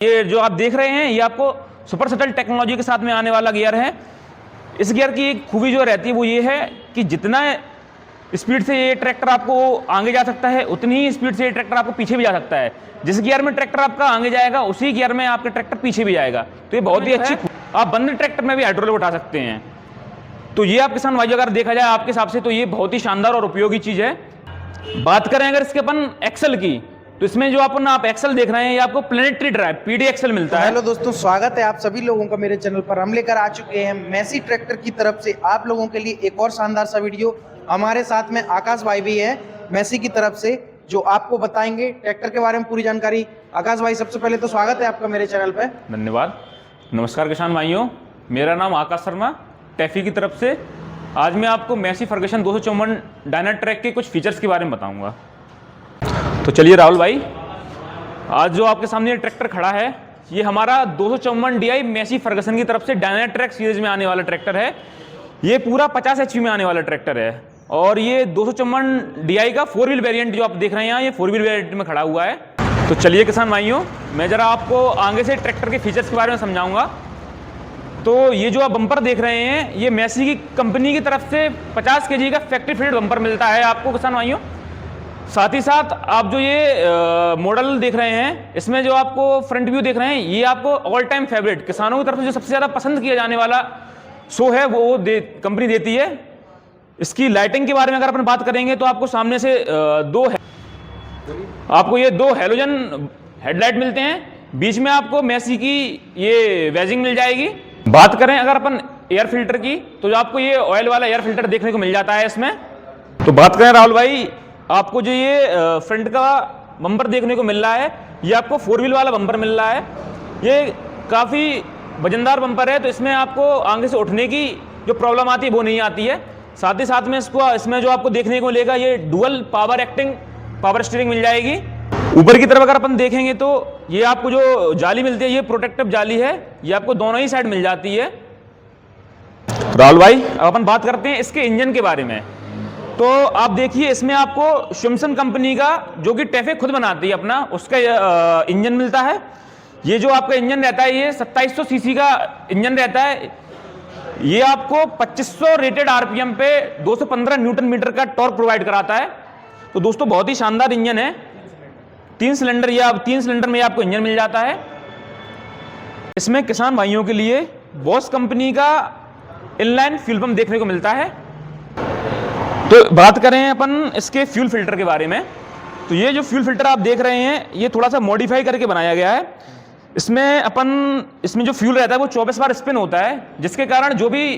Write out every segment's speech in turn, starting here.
ये जो आप देख रहे हैं ये आपको सुपर सटल टेक्नोलॉजी के साथ में आने वाला गियर है। इस गियर की एक खूबी जो रहती है वो ये है कि जितना स्पीड से ये ट्रैक्टर आपको आगे जा सकता है उतनी ही स्पीड से ये ट्रैक्टर आपको पीछे भी जा सकता है। जिस गियर में ट्रैक्टर आपका आगे जाएगा उसी गियर में आपका ट्रैक्टर पीछे भी जाएगा। तो ये बहुत ही अच्छी, आप बंद ट्रैक्टर में भी हाइड्रोलिक उठा सकते हैं। तो ये आप किसान भाई अगर देखा जाए आपके हिसाब से तो ये बहुत ही शानदार और उपयोगी चीज है। बात करें अगर इसके अपन एक्सल की, तो इसमें जो अपन आप एक्सल देख रहे हैं ये आपको प्लेनेटरी ड्राइव पीडी एक्सल मिलता है। हेलो दोस्तों, स्वागत है आप सभी लोगों का मेरे चैनल पर। हम लेकर आ चुके हैं मैसी ट्रैक्टर की तरफ से आप लोगों के लिए एक और शानदार सा वीडियो। हमारे साथ में आकाश भाई भी है मैसी की तरफ से, जो आपको बताएंगे ट्रैक्टर के बारे में पूरी जानकारी। आकाश भाई, सबसे पहले तो स्वागत है आपका मेरे चैनल पे। धन्यवाद। नमस्कार किसान भाइयों, मेरा नाम आकाश शर्मा टैफी की तरफ से। आज मैं आपको मैसी फर्गसन 254 डायनाट्रैक के कुछ फीचर्स के बारे में बताऊंगा। तो चलिए राहुल भाई, आज जो आपके सामने ये ट्रैक्टर खड़ा है ये हमारा 254 DI मैसी फर्गसन की तरफ से डायनाट्रैक सीरीज में आने वाला ट्रैक्टर है। ये पूरा 50 HP में आने वाला ट्रैक्टर है और ये 254 DI का 4 व्हील वेरिएंट जो आप देख रहे हैं यहाँ, ये 4 व्हील वेरिएंट में खड़ा हुआ है। तो चलिए किसान भाइयों, मैं जरा आपको आगे से ट्रैक्टर के फीचर्स के बारे में समझाऊंगा। तो ये जो आप बम्पर देख रहे हैं ये मैसी की कंपनी की तरफ से 50 kg का फैक्ट्री फिटेड बम्पर मिलता है आपको किसान भाइयों। साथ ही साथ आप जो ये मॉडल देख रहे हैं इसमें जो आपको फ्रंट व्यू देख रहे हैं ये आपको ऑल टाइम फेवरेट, किसानों की तरफ से जो सबसे ज़्यादा पसंद किया जाने वाला शो है वो कंपनी देती है। इसकी लाइटिंग के बारे में अगर अपन बात करेंगे तो आपको सामने से आपको ये दो हेलोजन हेडलाइट मिलते हैं, बीच में आपको मैसी की ये वेजिंग मिल जाएगी। बात करें अगर अपन एयर फिल्टर की तो जो आपको ये ऑयल वाला एयर फिल्टर देखने को मिल जाता है इसमें। तो बात करें राहुल भाई, आपको जो ये फ्रंट का बम्पर देखने को मिल रहा है ये आपको 4 व्हील वाला बम्पर मिल रहा है। ये काफ़ी वजनदार बम्पर है तो इसमें आपको आगे से उठने की जो प्रॉब्लम आती है वो नहीं आती है। साथ ही साथ में इसमें जो आपको देखने को मिलेगा ये dual power acting power steering मिल जाएगी। ऊपर की तरफ अगर अपन देखेंगे तो ये आपको जो जाली मिलती है ये प्रोटेक्टिव जाली है, ये आपको दोनों ही साइड मिल जाती है। राहुल भाई, अब अपन बात करते हैं इसके इंजन के बारे में। तो आप देखिए इसमें आपको शिम्सन कंपनी का, जो कि टैफे खुद बनाती है अपना, उसका इंजन मिलता है। ये जो आपका इंजन रहता है ये 2700 सीसी का इंजन रहता है। ये आपको 2500 रेटेड आरपीएम पे 215 न्यूटन मीटर का टॉर्क प्रोवाइड कराता है। तो दोस्तों बहुत ही शानदार इंजन है। 3 सिलेंडर या 3 सिलेंडर में आपको इंजन मिल जाता है। इसमें किसान भाइयों के लिए बॉस कंपनी का इनलाइन फ्यूल पंप देखने को मिलता है। तो बात करें अपन इसके फ्यूल फिल्टर के बारे में, तो ये जो फ्यूल फिल्टर आप देख रहे हैं ये थोड़ा सा मॉडिफाई करके बनाया गया है। इसमें जो फ्यूल रहता है वो 24 बार स्पिन होता है, जिसके कारण जो भी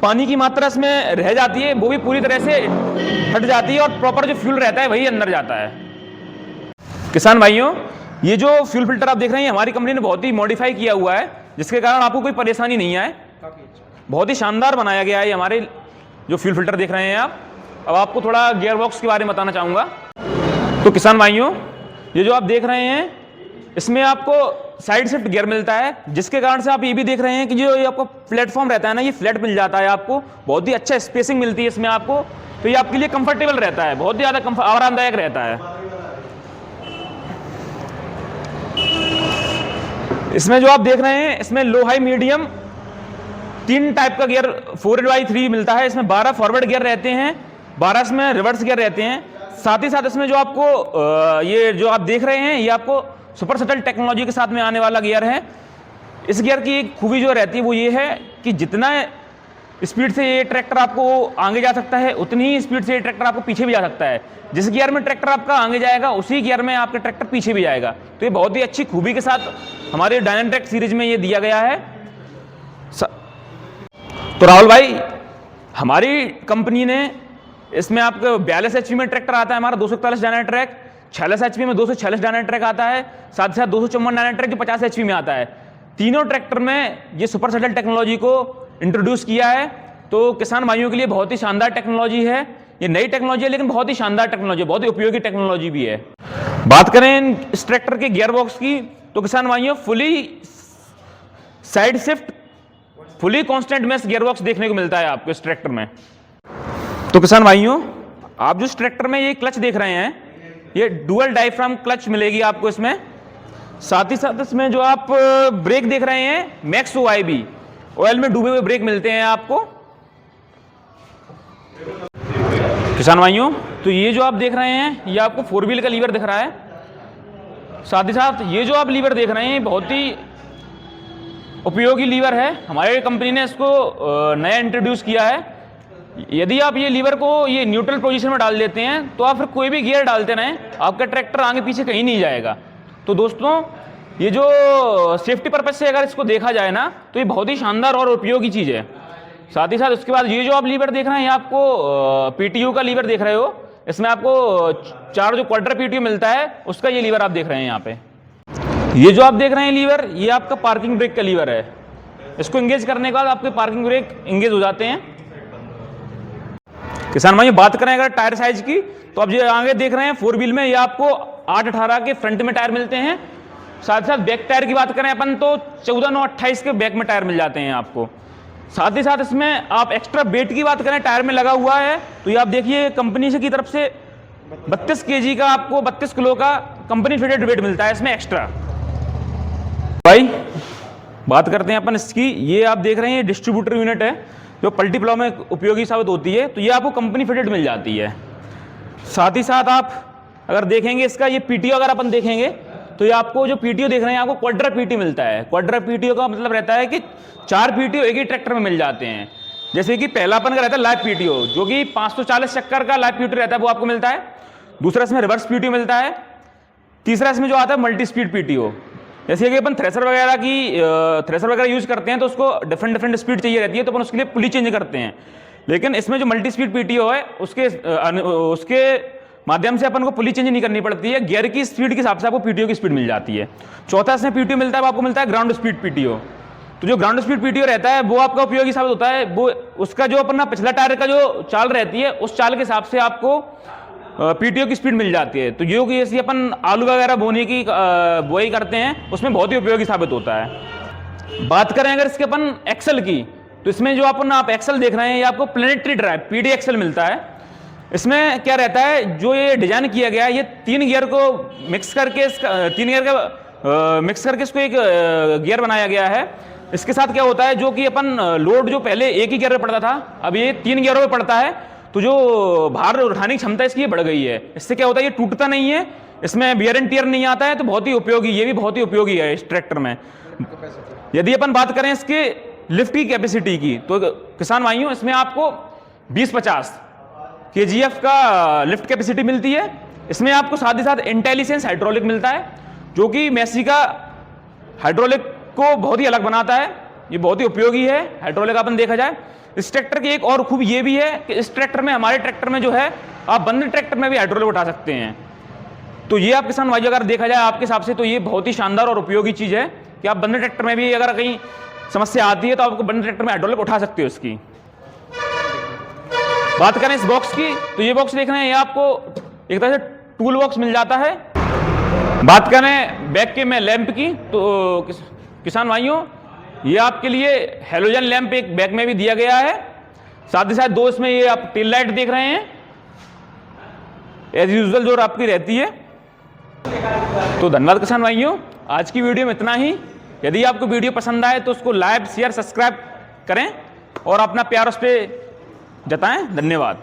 पानी की मात्रा इसमें रह जाती है वो भी पूरी तरह से हट जाती है और प्रॉपर जो फ्यूल रहता है वही अंदर जाता है। किसान भाइयों, ये जो फ्यूल फिल्टर आप देख रहे हैं हमारी कंपनी ने बहुत ही मॉडिफाई किया हुआ है, जिसके कारण आपको कोई परेशानी नहीं आए। बहुत ही शानदार बनाया गया है ये हमारे जो फ्यूल फिल्टर देख रहे हैं आप। अब आपको थोड़ा गियर बॉक्स के बारे में बताना चाहूँगा। तो किसान भाइयों, ये जो आप देख रहे हैं इसमें आपको साइड शिफ्ट गियर मिलता है, जिसके कारण से आप ये भी देख रहे हैं कि जो ये आपको प्लेटफॉर्म रहता है ना ये फ्लैट मिल जाता है आपको। बहुत ही अच्छा स्पेसिंग मिलती है इसमें आपको, तो ये आपके लिए कंफर्टेबल रहता है, बहुत ही ज़्यादा आरामदायक रहता है। इसमें जो आप देख रहे हैं इसमें लो हाई मीडियम 3 टाइप का गियर 4x3 मिलता है। इसमें 12 फॉरवर्ड गियर रहते हैं, 12 इसमें रिवर्स गियर रहते हैं। साथ ही साथ इसमें जो आपको ये जो आप देख रहे हैं ये आपको सुपर सटल टेक्नोलॉजी के साथ में आने वाला गियर है। इस गियर की एक खूबी जो रहती है वो ये है कि जितना स्पीड से ये ट्रैक्टर आपको आगे जा सकता है उतनी ही स्पीड से ये ट्रैक्टर आपको पीछे भी जा सकता है। जिस गियर में ट्रैक्टर आपका आगे जाएगा उसी गियर में आपका ट्रैक्टर पीछे भी जाएगा। तो ये बहुत ही अच्छी खूबी के साथ हमारे डायनाट्रैक सीरीज में ये दिया गया है। तो राहुल भाई, हमारी कंपनी ने इसमें आपको 42 HP में ट्रैक्टर आता है हमारा 241 डायनाट्रैक, 46 HP में 246 डायनाट्रैक आता है, साथ ही साथ 254 डायनाट्रैक जो 50 HP में आता है। तीनों ट्रैक्टर में ये सुपर सटल टेक्नोलॉजी को इंट्रोड्यूस किया है। तो किसान भाइयों के लिए बहुत ही शानदार टेक्नोलॉजी है। ये नई टेक्नोलॉजी है लेकिन बहुत ही शानदार टेक्नोलॉजी, बहुत ही उपयोगी टेक्नोलॉजी भी है। बात करें इस ट्रैक्टर के गियर बॉक्स की तो किसान भाइयों fully side shift fully constant mesh gear box देखने को मिलता है आपको इस ट्रैक्टर में। तो किसान भाइयों, आप जो इस ट्रैक्टर में ये क्लच देख रहे हैं ये डुअल डायफ्राम क्लच मिलेगी आपको इसमें। साथ ही साथ इसमें जो आप ब्रेक देख रहे हैं मैक्स OIB ऑयल में डूबे हुए ब्रेक मिलते हैं आपको किसान भाइयों। तो ये जो आप देख रहे हैं ये आपको 4 व्हील का लीवर दिख रहा है। साथ ही साथ ये जो आप लीवर देख रहे हैं बहुत ही उपयोगी लीवर है, हमारे कंपनी ने इसको नया इंट्रोड्यूस किया है। यदि आप ये लीवर को ये न्यूट्रल पोजीशन में डाल देते हैं तो आप फिर कोई भी गियर डालते रहें आपका ट्रैक्टर आगे पीछे कहीं नहीं जाएगा। तो दोस्तों ये जो सेफ्टी पर्पज से अगर इसको देखा जाए ना तो ये बहुत ही शानदार और उपयोगी चीज़ है। साथ ही साथ उसके बाद ये जो आप लीवर देख रहे हैं ये आपको PTO का लीवर देख रहे हो, इसमें आपको 4 जो क्वार्टर PTO मिलता है उसका ये लीवर आप देख रहे हैं यहाँ पे। ये जो आप देख रहे हैं लीवर ये आपका पार्किंग ब्रेक का लीवर है। इसको एंगेज करने के बाद आपके पार्किंग ब्रेक एंगेज हो जाते हैं। किसान भाई बात करें अगर टायर साइज की तो अब जो आगे देख रहे हैं 4 व्हील में ये आपको 8/18 के फ्रंट में टायर मिलते हैं। साथ ही साथ बैक टायर की बात करें अपन तो 14/9/28 के बैक में टायर मिल जाते हैं आपको। साथ ही साथ इसमें आप एक्स्ट्रा वेट की बात करें टायर में लगा हुआ है तो ये आप देखिए कंपनी से की तरफ से 32 kg का आपको 32 किलो का कंपनी फिटेड वेट मिलता है इसमें एक्स्ट्रा। भाई बात करते हैं अपन इसकी, ये आप देख रहे हैं ये डिस्ट्रीब्यूटर यूनिट है जो पल्टी प्लाव में उपयोगी साबित होती है, तो ये आपको कंपनी फिटेड मिल जाती है। साथ ही साथ आप अगर देखेंगे इसका ये PTO अगर अपन देखेंगे तो ये आपको जो PTO देख रहे हैं आपको क्वाड्रा PT मिलता है। क्वाड्रा PTO का मतलब रहता है कि 4 PTO एक ही ट्रैक्टर में मिल जाते हैं। जैसे कि पहला अपन का रहता है लाइव PTO जो कि 540 चक्कर का लाइव PTO रहता है वो आपको मिलता है। दूसरा इसमें रिवर्स PTO मिलता है। तीसरा इसमें जो आता है मल्टी स्पीड PTO। जैसे कि अपन थ्रेसर वगैरह यूज करते हैं तो उसको डिफरेंट स्पीड चाहिए रहती है तो अपन उसके लिए पुली चेंज करते हैं। लेकिन इसमें जो मल्टी स्पीड PTO है उसके माध्यम से अपन को पुली चेंज नहीं करनी पड़ती है, गियर की स्पीड के हिसाब से आपको PTO की स्पीड मिल जाती है। चौथा इसमें PTO मिलता है वो आपको मिलता है ग्राउंड स्पीड PTO। तो जो ग्राउंड स्पीड PTO रहता है वो आपका उपयोगी साबित होता है। वो उसका जो अपना पिछला टायर का जो चाल रहती है उस चाल के हिसाब से आपको PTO की स्पीड मिल जाती है। तो जो कि जैसे अपन आलू वगैरह बोने की बोई करते हैं उसमें बहुत ही उपयोगी साबित होता है। बात करें अगर इसके अपन एक्सल की तो इसमें जो आप एक्सल देख रहे हैं ये आपको प्लेनेटरी ड्राइव PD एक्सल मिलता है। इसमें क्या रहता है जो ये डिजाइन किया गया है ये 3 गियर को मिक्स करके इसको एक गियर बनाया गया है। इसके साथ क्या होता है जो कि अपन लोड जो पहले एक ही गियर में पड़ता था अब ये 3 गियरों में पड़ता है तो जो भार उठाने की क्षमता इसकी बढ़ गई है। इससे क्या होता है ये टूटता नहीं है, इसमें वियर एंड टियर नहीं आता है, तो बहुत ही उपयोगी, ये भी बहुत ही उपयोगी है इस ट्रैक्टर में। यदि अपन बात करें इसके लिफ्ट की कैपेसिटी की तो किसान भाइयों इसमें आपको 20-50 kgf का लिफ्ट कैपेसिटी मिलती है। इसमें आपको साथ ही साथ इंटेलिजेंस हाइड्रोलिक मिलता है जो कि मैसी का हाइड्रोलिक को बहुत ही अलग बनाता है। ये बहुत ही उपयोगी है हाइड्रोलिक अपन देखा जाए। इस ट्रैक्टर की एक और खूब ये भी है कि इस ट्रैक्टर में हमारे ट्रैक्टर में जो है आप बंद ट्रैक्टर में भी हाइड्रोलिक उठा सकते हैं। तो ये आप किसान भाई अगर देखा जाए आपके हिसाब से तो ये बहुत ही शानदार और उपयोगी चीज है कि आप बंद ट्रैक्टर में भी अगर कहीं समस्या आती है तो आपको बंद ट्रैक्टर में हाइड्रोलिक उठा सकते हो। इसकी बात करें इस बॉक्स की तो ये बॉक्स देख रहे हैं ये आपको एक तरह से टूल बॉक्स मिल जाता है। बात करें बैक के में लैंप की तो किसान भाइयों ये आपके लिए हेलोजन लैंप एक बैक में भी दिया गया है। साथ ही साथ 2 इसमें ये आप टेल लाइट देख रहे हैं एज यूजुअल जो आपकी रहती है। तो धन्यवाद किसान भाइयों, आज की वीडियो में इतना ही। यदि आपको वीडियो पसंद आए तो उसको लाइक शेयर सब्सक्राइब करें और अपना प्यार उस पर जताएं। धन्यवाद।